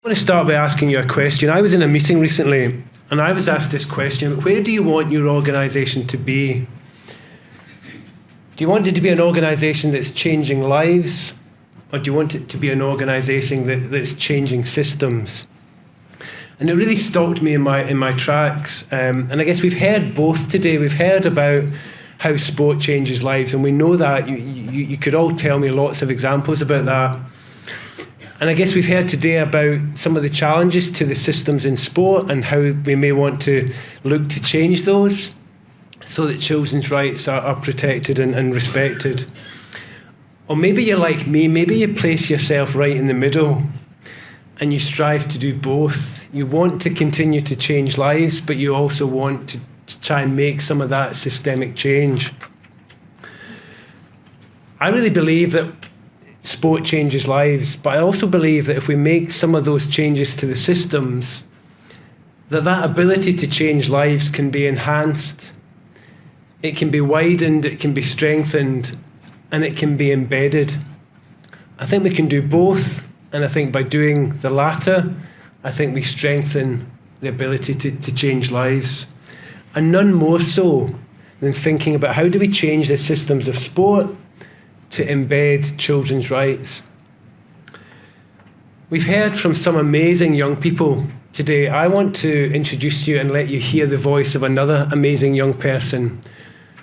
I want to start by asking you a question. I was in a meeting recently and I was asked this question: where do you want your organisation to be? Do you want it to be an organisation that's changing lives, or do you want it to be an organisation that's changing systems? And it really stopped me in my tracks. And I guess we've heard both today. We've heard about how sport changes lives, and we know that. You could all tell me lots of examples about that. And I guess we've heard today about some of the challenges to the systems in sport and how we may want to look to change those so that children's rights are protected and respected. Or maybe you're like me, maybe you place yourself right in the middle and you strive to do both. You want to continue to change lives, but you also want to try and make some of that systemic change. I really believe that sport changes lives, but I also believe that if we make some of those changes to the systems, that ability to change lives can be enhanced, it can be widened, it can be strengthened, and it can be embedded. I think we can do both, and I think by doing the latter, I think we strengthen the ability to change lives. And none more so than thinking about how do we change the systems of sport to embed children's rights. We've heard from some amazing young people today. I want to introduce you and let you hear the voice of another amazing young person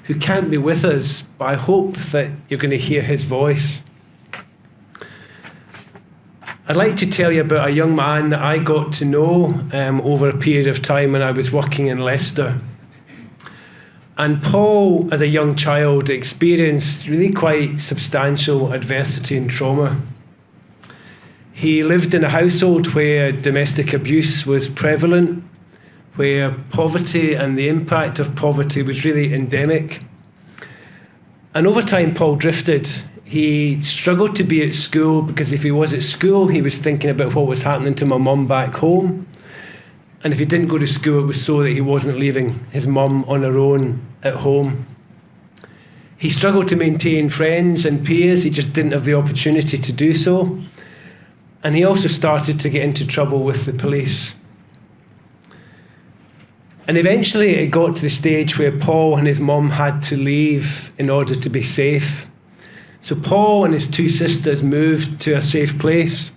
who can't be with us, but I hope that you're going to hear his voice. I'd like to tell you about a young man that I got to know over a period of time when I was working in Leicester. And Paul, as a young child, experienced really quite substantial adversity and trauma. He lived in a household where domestic abuse was prevalent, where poverty and the impact of poverty was really endemic. And over time, Paul drifted. He struggled to be at school because if he was at school, he was thinking about what was happening to my mum back home. And if he didn't go to school, it was so that he wasn't leaving his mum on her own at home. He struggled to maintain friends and peers. He just didn't have the opportunity to do so. And he also started to get into trouble with the police. And eventually it got to the stage where Paul and his mum had to leave in order to be safe. So Paul and his two sisters moved to a safe place.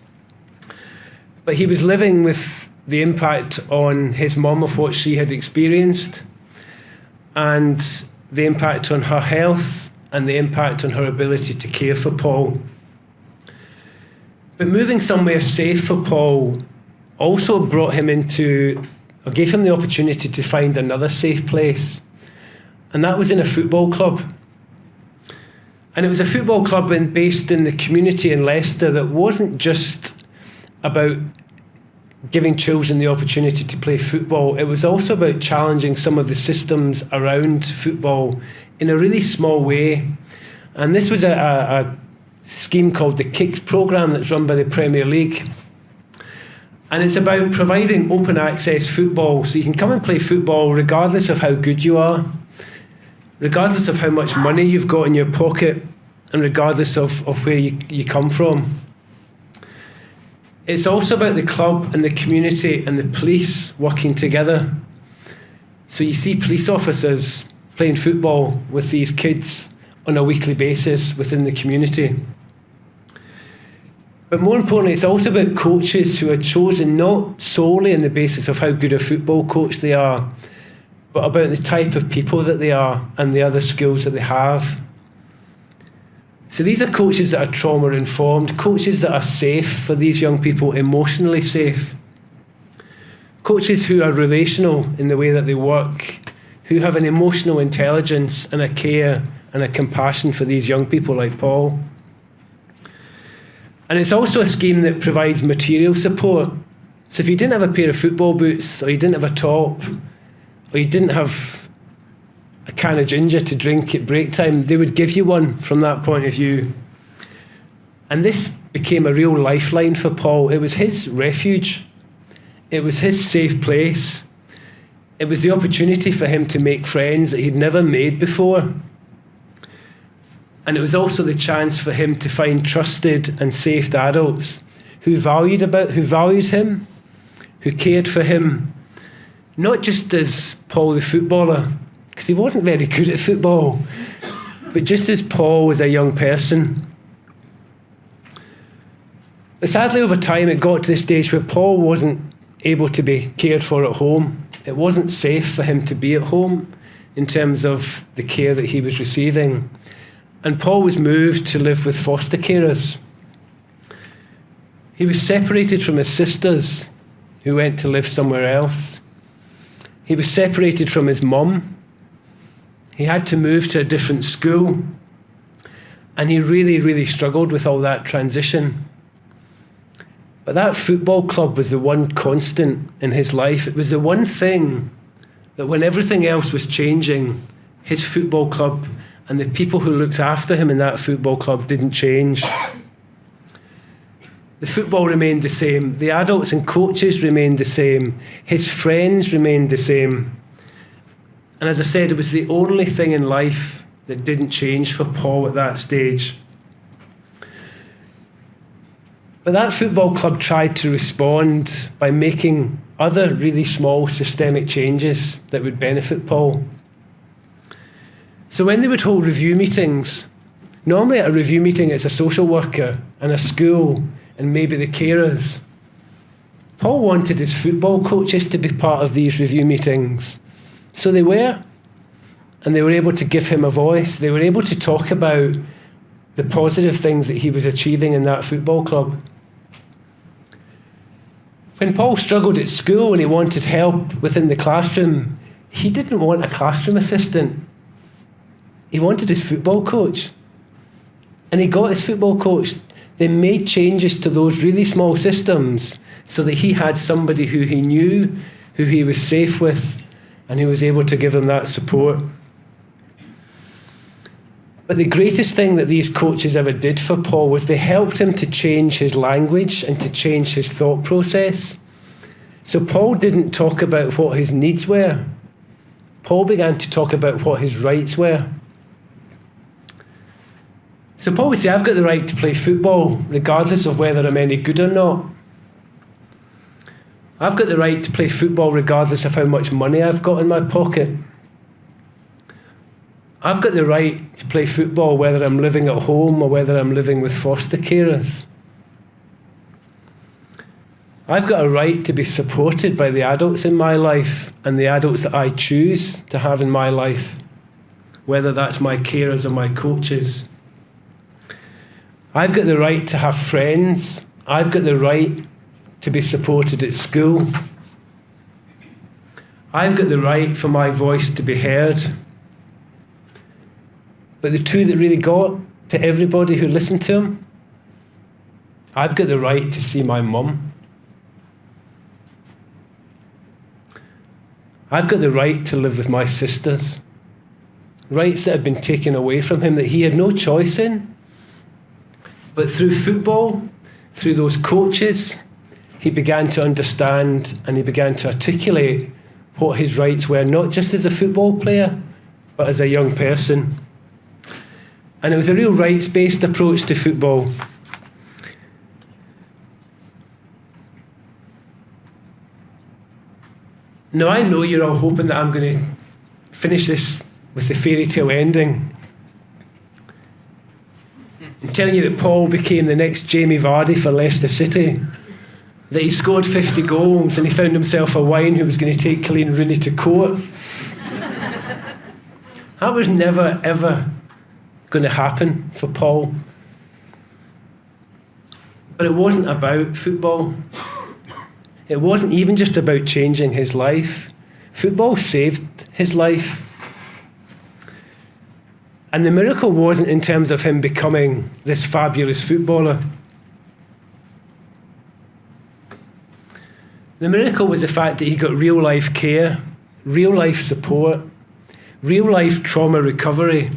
But he was living with the impact on his mum of what she had experienced, and the impact on her health, and the impact on her ability to care for Paul. But moving somewhere safe for Paul also brought him into, or gave him the opportunity to find another safe place. And that was in a football club. And it was a football club based in the community in Leicester that wasn't just about giving children the opportunity to play football. It was also about challenging some of the systems around football in a really small way. And this was a scheme called the KICS programme that's run by the Premier League. And it's about providing open access football, so you can come and play football regardless of how good you are, regardless of how much money you've got in your pocket, and regardless of where you come from. It's also about the club and the community and the police working together. So you see police officers playing football with these kids on a weekly basis within the community. But more importantly, it's also about coaches who are chosen not solely on the basis of how good a football coach they are, but about the type of people that they are and the other skills that they have. So these are coaches that are trauma-informed, coaches that are safe for these young people, emotionally safe. Coaches who are relational in the way that they work, who have an emotional intelligence and a care and a compassion for these young people like Paul. And it's also a scheme that provides material support. So if you didn't have a pair of football boots, or you didn't have a top, or you didn't have a can of ginger to drink at break time, they would give you one from that point of view. And this became a real lifeline for Paul. It was his refuge. It was his safe place. It was the opportunity for him to make friends that he'd never made before. And it was also the chance for him to find trusted and safe adults who valued him, who cared for him, not just as Paul the footballer, because he wasn't very good at football, but just as Paul was a young person. But sadly, over time, it got to the stage where Paul wasn't able to be cared for at home. It wasn't safe for him to be at home in terms of the care that he was receiving. And Paul was moved to live with foster carers. He was separated from his sisters, who went to live somewhere else. He was separated from his mum. He had to move to a different school. And he really, really struggled with all that transition. But that football club was the one constant in his life. It was the one thing that when everything else was changing, his football club and the people who looked after him in that football club didn't change. The football remained the same. The adults and coaches remained the same. His friends remained the same. And as I said, it was the only thing in life that didn't change for Paul at that stage. But that football club tried to respond by making other really small systemic changes that would benefit Paul. So when they would hold review meetings, normally at a review meeting it's a social worker and a school and maybe the carers. Paul wanted his football coaches to be part of these review meetings. So they were. And they were able to give him a voice. They were able to talk about the positive things that he was achieving in that football club. When Paul struggled at school and he wanted help within the classroom, he didn't want a classroom assistant. He wanted his football coach. And he got his football coach. They made changes to those really small systems so that he had somebody who he knew, who he was safe with, and who was able to give him that support. But the greatest thing that these coaches ever did for Paul was they helped him to change his language and to change his thought process. So Paul didn't talk about what his needs were. Paul began to talk about what his rights were. So Paul would say, I've got the right to play football regardless of whether I'm any good or not. I've got the right to play football regardless of how much money I've got in my pocket. I've got the right to play football whether I'm living at home or whether I'm living with foster carers. I've got a right to be supported by the adults in my life and the adults that I choose to have in my life, whether that's my carers or my coaches. I've got the right to have friends. I've got the right to be supported at school. I've got the right for my voice to be heard. But the two that really got to everybody who listened to him, I've got the right to see my mum. I've got the right to live with my sisters. Rights that had been taken away from him that he had no choice in. But through football, through those coaches, he began to understand and he began to articulate what his rights were, not just as a football player, but as a young person. And it was a real rights-based approach to football. Now, I know you're all hoping that I'm going to finish this with the fairy tale ending. I'm telling you that Paul became the next Jamie Vardy for Leicester City. That he scored 50 goals and he found himself a wine who was going to take Colleen Rooney to court. That was never, ever going to happen for Paul. But it wasn't about football. It wasn't even just about changing his life. Football saved his life. And the miracle wasn't in terms of him becoming this fabulous footballer. The miracle was the fact that he got real life care, real life support, real life trauma recovery,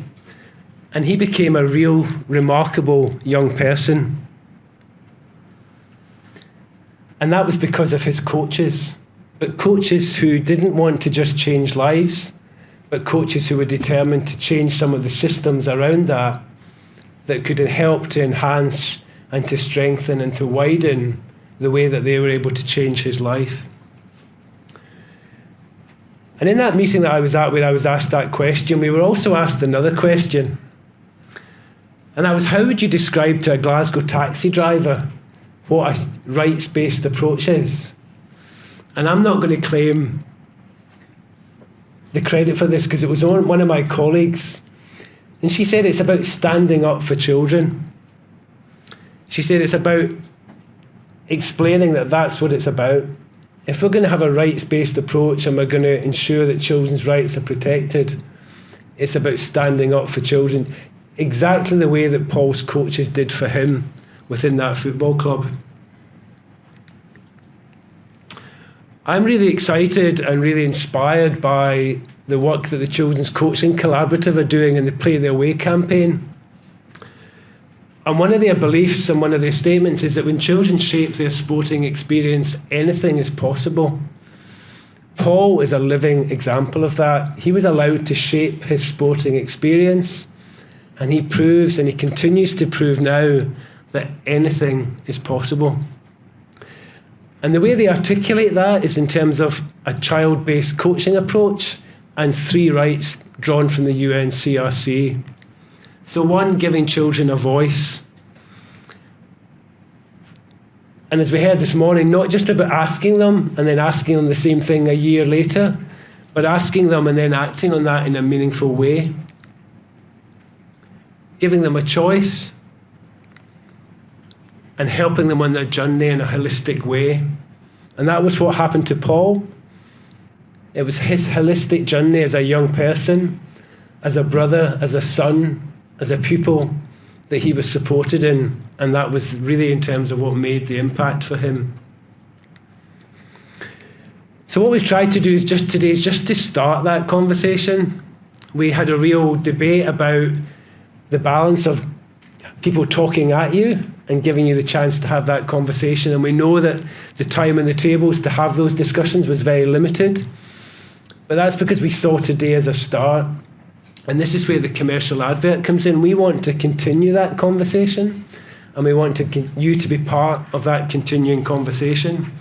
and he became a real, remarkable young person. And that was because of his coaches, but coaches who didn't want to just change lives, but coaches who were determined to change some of the systems around that could help to enhance and to strengthen and to widen the way that they were able to change his life. And in that meeting that I was at, where I was asked that question, we were also asked another question. And that was, how would you describe to a Glasgow taxi driver what a rights-based approach is? And I'm not going to claim the credit for this, because it was one of my colleagues. And she said it's about standing up for children. She said it's about explaining that that's what it's about. If we're going to have a rights-based approach and we're going to ensure that children's rights are protected, it's about standing up for children, exactly the way that Paul's coaches did for him within that football club. I'm really excited and really inspired by the work that the Children's Coaching Collaborative are doing in the Play Their Way campaign. And one of their beliefs and one of their statements is that when children shape their sporting experience, anything is possible. Paul is a living example of that. He was allowed to shape his sporting experience, and he proves, and he continues to prove now, that anything is possible. And the way they articulate that is in terms of a child-based coaching approach and 3 rights drawn from the UNCRC. So 1, giving children a voice. And as we heard this morning, not just about asking them and then asking them the same thing a year later, but asking them and then acting on that in a meaningful way. Giving them a choice and helping them on their journey in a holistic way. And that was what happened to Paul. It was his holistic journey as a young person, as a brother, as a son, as a pupil that he was supported in. And that was really in terms of what made the impact for him. So what we've tried to do is just today is just to start that conversation. We had a real debate about the balance of people talking at you and giving you the chance to have that conversation. And we know that the time on the tables to have those discussions was very limited. But that's because we saw today as a start. And this is where the commercial advert comes in. We want to continue that conversation, and we want you to be part of that continuing conversation.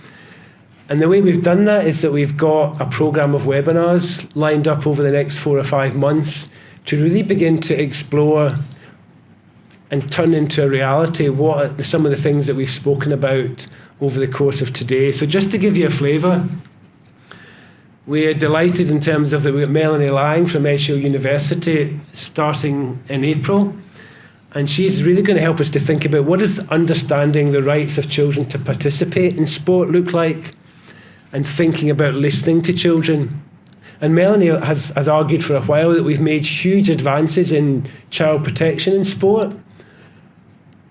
And the way we've done that is that we've got a programme of webinars lined up over the next 4 or 5 months to really begin to explore and turn into a reality what are some of the things that we've spoken about over the course of today. So just to give you a flavour, we're delighted in terms of that we've got Melanie Lang from Edgehill University starting in April. And she's really going to help us to think about what does understanding the rights of children to participate in sport look like, and thinking about listening to children. And Melanie has argued for a while that we've made huge advances in child protection in sport,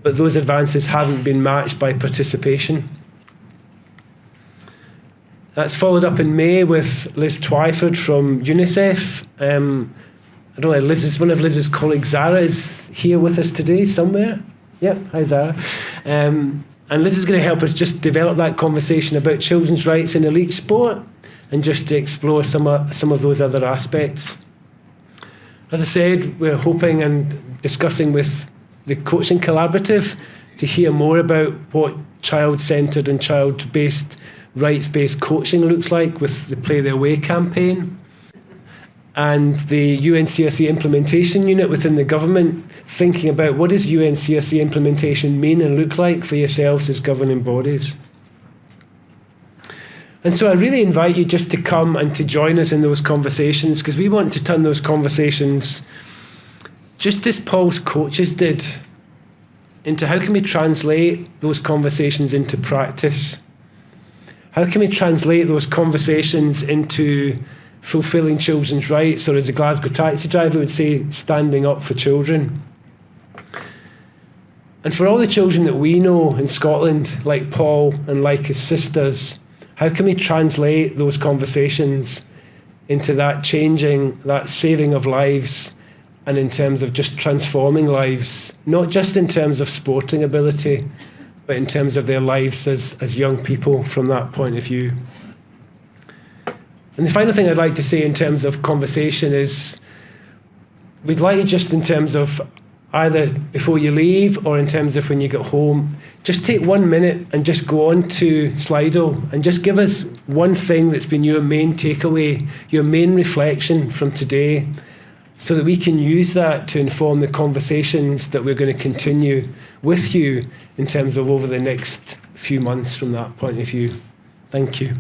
but those advances haven't been matched by participation. That's followed up in May with Liz Twyford from UNICEF. I don't know, one of Liz's colleagues, Zara, is here with us today somewhere. Yep, hi Zara. And Liz is going to help us just develop that conversation about children's rights in elite sport and just to explore some of those other aspects. As I said, we're hoping and discussing with the Coaching Collaborative to hear more about what child-centred and child-based, rights-based coaching looks like with the Play Their Way campaign. And the UNCRC implementation unit within the government, thinking about what does UNCRC implementation mean and look like for yourselves as governing bodies. And so I really invite you just to come and to join us in those conversations, because we want to turn those conversations, just as Paul's coaches did, into how can we translate those conversations into practice? How can we translate those conversations into fulfilling children's rights, or as a Glasgow taxi driver would say, standing up for children? And for all the children that we know in Scotland, like Paul and like his sisters, how can we translate those conversations into that changing, that saving of lives, and in terms of just transforming lives, not just in terms of sporting ability, but in terms of their lives as young people from that point of view? And the final thing I'd like to say in terms of conversation is we'd like just in terms of either before you leave or in terms of when you get home, just take 1 minute and just go on to Slido and just give us one thing that's been your main takeaway, your main reflection from today, so that we can use that to inform the conversations that we're going to continue with you in terms of over the next few months from that point of view. Thank you.